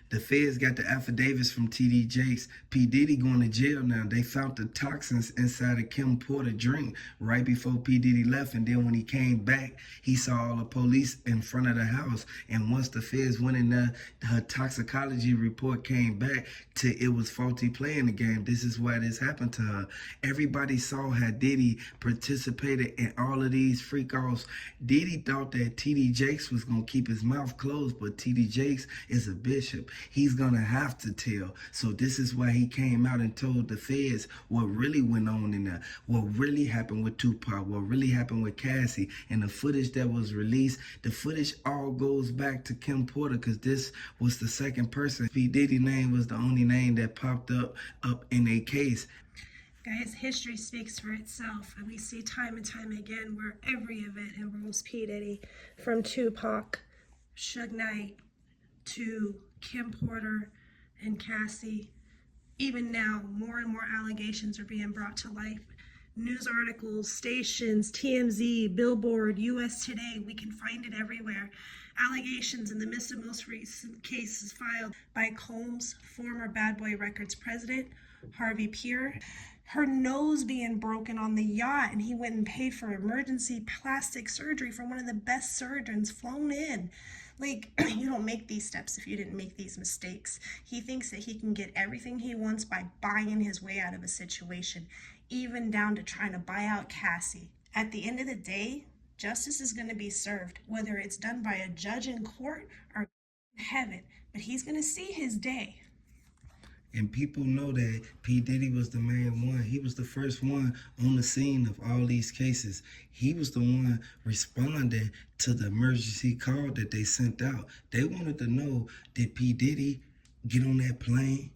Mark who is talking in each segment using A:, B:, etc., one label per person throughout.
A: The feds got the affidavits from TD Jakes. P. Diddy going to jail now. They found the toxins inside of Kim Porter drink right before P. Diddy left. And then when he came back, he saw all the police in front of the house. And once the feds went in there, her toxicology report came back to it was faulty playing the game. This is why this happened to her. Everybody saw how Diddy participated in all of these freak-offs. Diddy thought that TD Jakes was going to keep his mouth closed, but TD Jakes is a bishop. He's going to have to tell. So this is why he came out and told the feds what really went on in there, what really happened with Tupac, what really happened with Cassie, and the footage that was released. The footage all goes back to Kim Porter because this was the second person. P. Diddy's name was the only name that popped up in a case.
B: Guys, history speaks for itself, and we see time and time again where every event involves P. Diddy, from Tupac, Suge Knight, to Kim Porter and Cassie. Even now, more and more allegations are being brought to light. News articles, stations, TMZ, Billboard, US Today, we can find it everywhere. Allegations in the midst of most recent cases filed by Combs' former Bad Boy Records president, Harvey Peer. Her nose being broken on the yacht, and he went and paid for emergency plastic surgery from one of the best surgeons flown in. Like, you don't make these steps if you didn't make these mistakes. He thinks that he can get everything he wants by buying his way out of a situation, even down to trying to buy out Cassie. At the end of the day, justice is going to be served, whether it's done by a judge in court or in heaven, but he's going to see his day.
A: And people know that P. Diddy was the main one. He was the first one on the scene of all these cases. He was the one responding to the emergency call that they sent out. They wanted to know, did P. Diddy get on that plane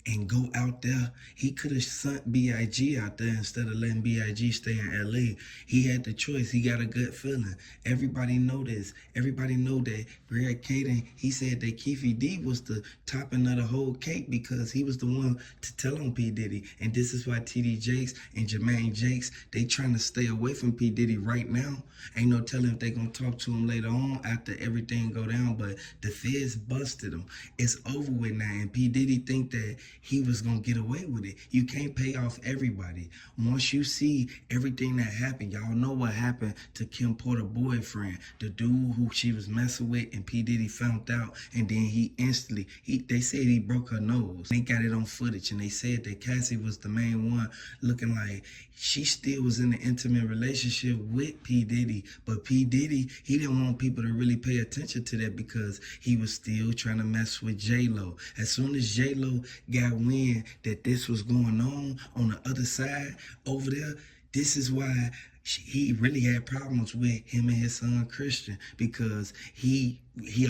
A: and go out there? He could have sent B.I.G. out there instead of letting B.I.G. stay in L.A. He had the choice. He got a good feeling. Everybody know this. Everybody know that Greg Caden, he said that Keefe D was the topping of the whole cake because he was the one to tell on P. Diddy. And this is why T.D. Jakes and Jermaine Jakes, they trying to stay away from P. Diddy right now. Ain't no telling if they gonna talk to him later on after everything go down, but the feds busted him. It's over with now, and P. Diddy think that he was gonna get away with it. You can't pay off everybody. Once you see everything that happened, y'all know what happened to Kim Porter's boyfriend, the dude who she was messing with, and P. Diddy found out, and then he instantly, they said he broke her nose. They got it on footage, and they said that Cassie was the main one, looking like she still was in an intimate relationship with P. Diddy, but P. Diddy, he didn't want people to really pay attention to that because he was still trying to mess with J-Lo. As soon as J-Lo got wind that this was going on the other side over there, this is why he really had problems with him and his son Christian, because he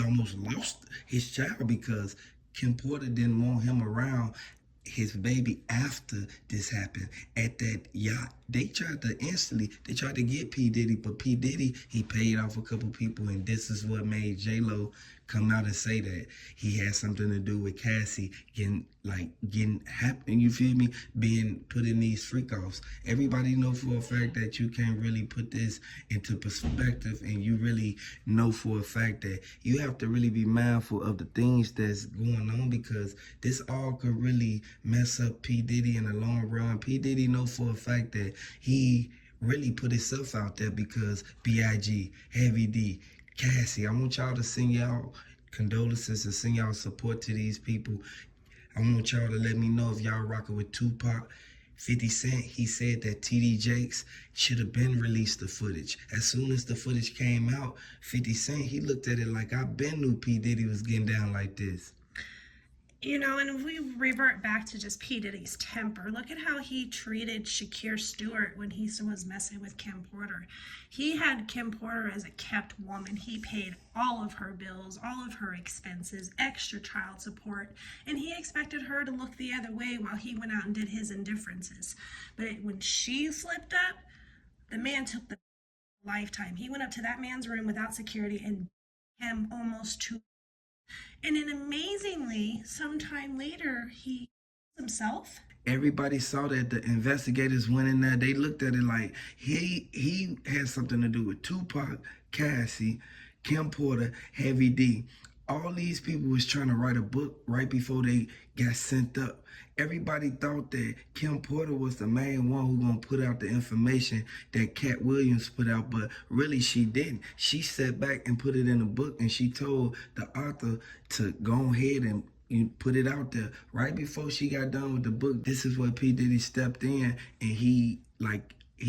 A: almost lost his child because Kim Porter didn't want him around his baby after this happened at that yacht. They tried to get P. Diddy, but P. Diddy, he paid off a couple people, and this is what made J-Lo come out and say that he had something to do with Cassie getting happy, you feel me, being put in these freak-offs. Everybody know for a fact that you can't really put this into perspective, and you really know for a fact that you have to really be mindful of the things that's going on, because this all could really mess up P. Diddy in the long run. P. Diddy know for a fact that he really put himself out there because B.I.G., Heavy D, Cassie, I want y'all to send y'all condolences and send y'all support to these people. I want y'all to let me know if y'all rocking with Tupac. 50 Cent, he said that T.D. Jakes should have been released the footage. As soon as the footage came out, 50 Cent, he looked at it like, I been knew P. Diddy was getting down like this.
B: You know, and if we revert back to just P. Diddy's temper, look at how he treated Shakir Stewart when he was messing with Kim Porter. He had Kim Porter as a kept woman. He paid all of her bills, all of her expenses, extra child support, and he expected her to look the other way while he went out and did his indifferences. But when she slipped up, the man took the lifetime. He went up to that man's room without security and him almost to. And then amazingly, sometime later, he himself.
A: Everybody saw that. The investigators went in there. They looked at it like he had something to do with Tupac, Cassie, Kim Porter, Heavy D. All these people was trying to write a book right before they got sent up. Everybody thought that Kim Porter was the main one who gonna put out the information that Cat Williams put out, but really she didn't. She sat back and put it in a book, and she told the author to go ahead and put it out there. Right before she got done with the book, this is where P. Diddy stepped in, and he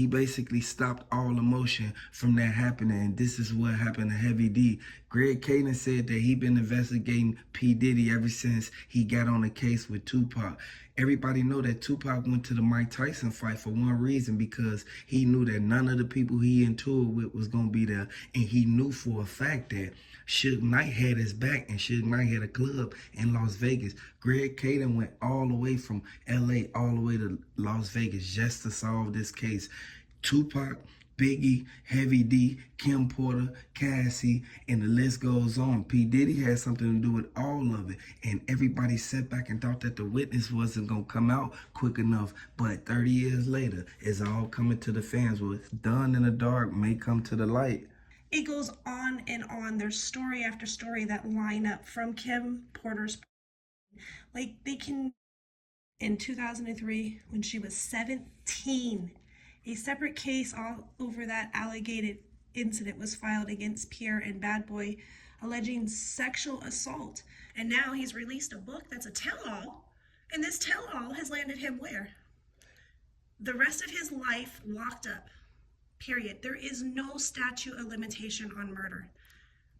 A: basically stopped all emotion from that happening. And this is what happened to Heavy D. Greg Caden said that he been investigating P. Diddy ever since he got on the case with Tupac. Everybody know that Tupac went to the Mike Tyson fight for one reason, because he knew that none of the people he in tour with was going to be there. And he knew for a fact that Suge Knight had his back, and Suge Knight had a club in Las Vegas. Greg Caden went all the way from LA all the way to Las Vegas just to solve this case. Tupac, Biggie, Heavy D, Kim Porter, Cassie, and the list goes on. P. Diddy had something to do with all of it. And everybody sat back and thought that the witness wasn't going to come out quick enough. But 30 years later, it's all coming to the fans. What's done in the dark may come to the light.
B: It goes on and on. There's story after story that line up from Kim Porter's. Like, they can, in 2003, when she was 17, a separate case all over that alleged incident was filed against Pierre and Bad Boy, alleging sexual assault. And now he's released a book that's a tell-all, and this tell-all has landed him where? The rest of his life locked up. Period. There is no statute of limitation on murder.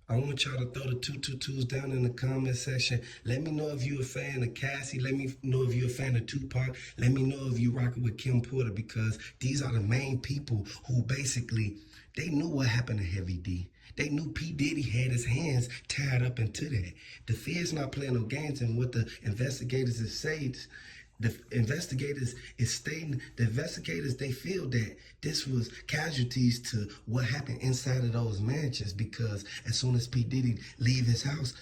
A: I want y'all to throw the 222s down in the comment section. Let me know if you're a fan of Cassie. Let me know if you're a fan of Tupac. Let me know if you rocking with Kim Porter, because these are the main people who basically, they knew what happened to Heavy D. They knew P. Diddy had his hands tied up into that. The Fed's not playing no games, and what the investigators have said, the investigators is stating, the investigators, they feel that this was casualties to what happened inside of those mansions, because as soon as P. Diddy leave his house,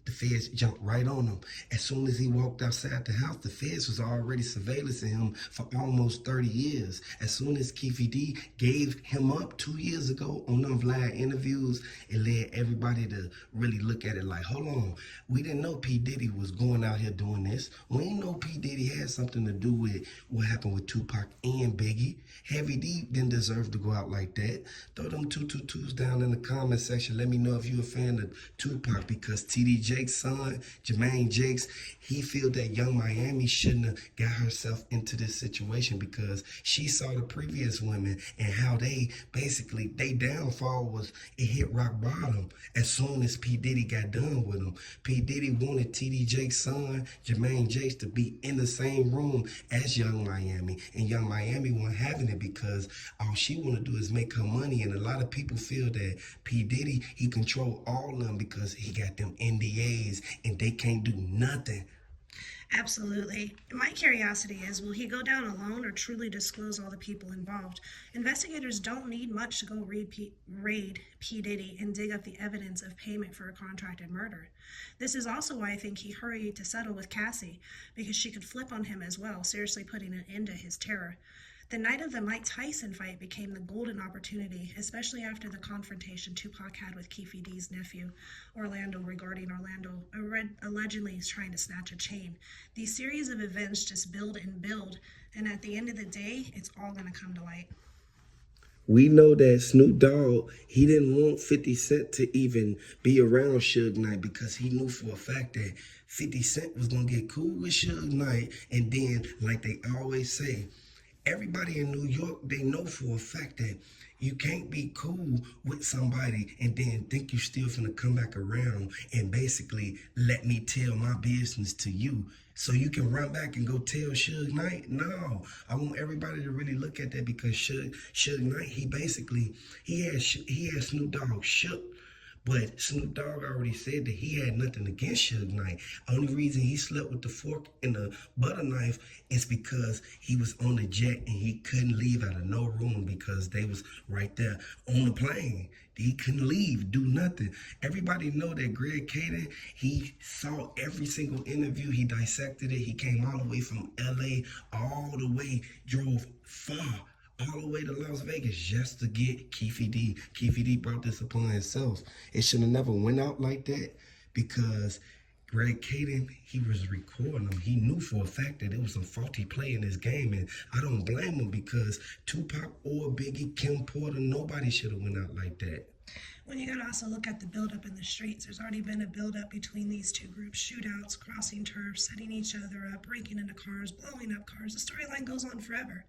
A: the feds jumped right on him. As soon as he walked outside the house, the feds was already surveillancing him for almost 30 years. As soon as Keefe D gave him up 2 years ago on them live interviews, it led everybody to really look at it like, hold on, we didn't know P. Diddy was going out here doing this. We didn't know P. Diddy had something to do with what happened with Tupac and Biggie. Heavy D didn't deserve to go out like that. Throw them 222s down in the comment section. Let me know if you're a fan of Tupac, because TD Jake's son, Jermaine Jakes, he feel that Young Miami shouldn't have got herself into this situation, because she saw the previous women and how they basically, they downfall was, it hit rock bottom as soon as P. Diddy got done with him. P. Diddy wanted TD Jake's son, Jermaine Jakes, to be in the same room as Young Miami, and Young Miami wasn't having it, because all she want to do is make her money. And a lot of people feel that P. Diddy, he control all of them because he got them NDAs and they can't do nothing.
B: Absolutely. My curiosity is, will he go down alone or truly disclose all the people involved? Investigators don't need much to go raid P. Diddy and dig up the evidence of payment for a contracted murder. This is also why I think he hurried to settle with Cassie, because she could flip on him as well, seriously putting an end to his terror. The night of the Mike Tyson fight became the golden opportunity, especially after the confrontation Tupac had with Keefe D's nephew, Orlando, regarding Orlando allegedly is trying to snatch a chain. These series of events just build and build, and at the end of the day, it's all going to come to light.
A: We know that Snoop Dogg, he didn't want 50 Cent to even be around Suge Knight, because he knew for a fact that 50 Cent was going to get cool with Suge Knight. And then, like they always say, everybody in New York, they know for a fact that you can't be cool with somebody and then think you still finna come back around and basically let me tell my business to you so you can run back and go tell Suge Knight. No, I want everybody to really look at that, because Suge Knight, he had Snoop Dogg shook. But Snoop Dogg already said that he had nothing against Suge Knight. Only reason he slept with the fork and the butter knife is because he was on the jet and he couldn't leave out of no room, because they was right there on the plane. He couldn't leave, do nothing. Everybody know that Greg Caden, he saw every single interview. He dissected it. He came all the way from LA, all the way, drove far, all the way to Las Vegas just to get Keefe D. Keefe D brought this upon himself. It should have never went out like that. because Greg Caden, he was recording them. He knew for a fact that it was some faulty play in this game, and I don't blame him because Tupac or Biggie, Kim Porter, nobody should have went out like that.
B: Well, you gotta also look at the buildup in the streets. There's already been a buildup between these two groups, shootouts, crossing turf, setting each other up, breaking into cars, blowing up cars. The storyline goes on forever.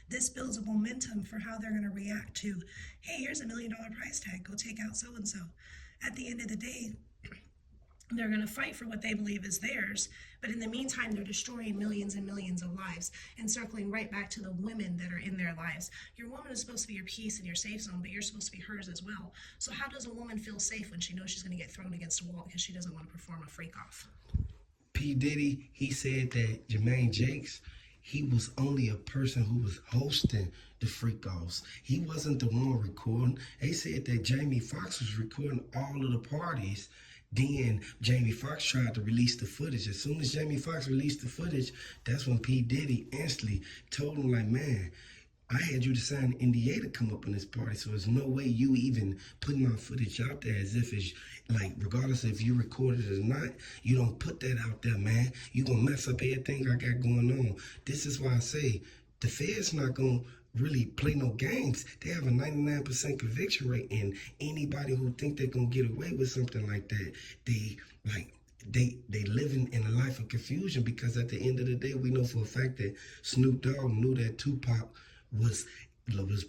B: This builds a momentum for how they're gonna react to, hey, here's $1 million price tag, go take out so-and-so. At the end of the day, they're going to fight for what they believe is theirs, but in the meantime, they're destroying millions and millions of lives and circling right back to the women that are in their lives. Your woman is supposed to be your peace and your safe zone, but you're supposed to be hers as well. So how does a woman feel safe when she knows she's going to get thrown against a wall because she doesn't want to perform a freak off?
A: P. Diddy, he said that Jermaine Jakes, he was only a person who was hosting the freak offs. He wasn't the one recording. They said that Jamie Foxx was recording all of the parties. Then Jamie Foxx tried to release the footage. As soon as Jamie Foxx released the footage, that's when P. Diddy instantly told him, like, man, I had you to sign an NDA to come up in this party, so there's no way you even putting my footage out there as if it's, like, regardless if you recorded it or not, you don't put that out there, man. You gonna mess up everything I got going on. This is why I say the Fed's not gonna really play no games. They have a 99% conviction rate, and anybody who think they're gonna get away with something like that, they living in a life of confusion, because at the end of the day, we know for a fact that Snoop Dogg knew that Tupac was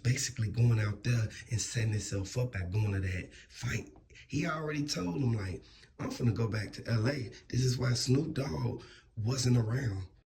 A: basically going out there and setting himself up by going to that fight. He already told him, like, I'm finna go back to LA. This is why Snoop Dogg wasn't around